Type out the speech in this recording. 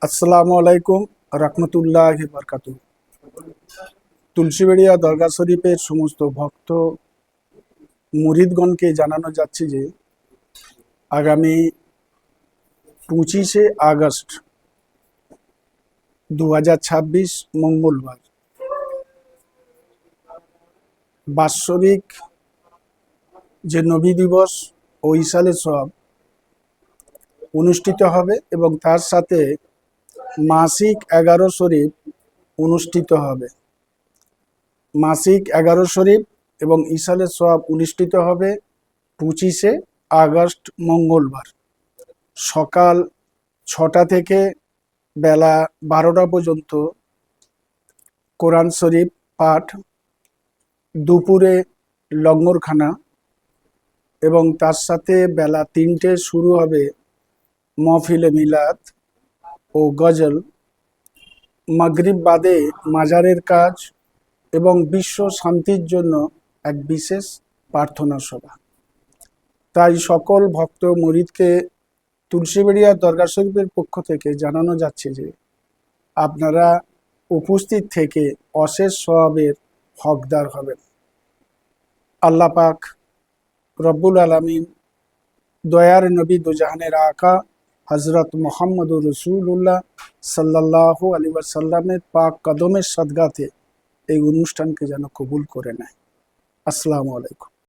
আসসালামু আলাইকুম রহমতুল্লাহি বারকাতু। তুলসীবেড়িয়া দরগা শরীফের সমস্ত ভক্ত মুরিদগণকে জানানো যাচ্ছে যে আগামী 25শে আগস্ট 2026 মঙ্গলবার বাৎসরিক যে নবী দিবস ও ইসালে সব অনুষ্ঠিত হবে এবং তার সাথে মাসিক 11 শরীফ অনুষ্ঠিত হবে। মাসিক 11 শরীফ এবং ইসালে সওয়াব অনুষ্ঠিত হবে 25শে আগস্ট মঙ্গলবার সকাল 6টা থেকে বেলা 12টা পর্যন্ত কোরআন শরীফ পাঠ, দুপুরে লঙ্গরখানা এবং তার সাথে বেলা 3টে শুরু হবে মহফিলে মিলাদ ও গজল। মাগরিব বাদে মাজারের কাজ এবং বিশ্ব শান্তির জন্য এক বিশেষ প্রার্থনা সভা। তাই সকল ভক্ত মুরিদকে তুলসীবেড়িয়া দরগা শরীফের পক্ষ থেকে জানানো যাচ্ছে যে আপনারা উপস্থিত থেকে অশেষ সওয়াবের হকদার হবেন। আল্লাহ পাক রব্বুল আলামিন দয়ার নবী দুজাহানের আকা হজরত মোহাম্মদুর রসুল্লাহ সাল্লাল্লাহু আলাইহি ওয়াসাল্লামের পাক কদমের সদগাতে এই অনুষ্ঠানকে যেন কবুল করে নেয়। আসসালামু আলাইকুম।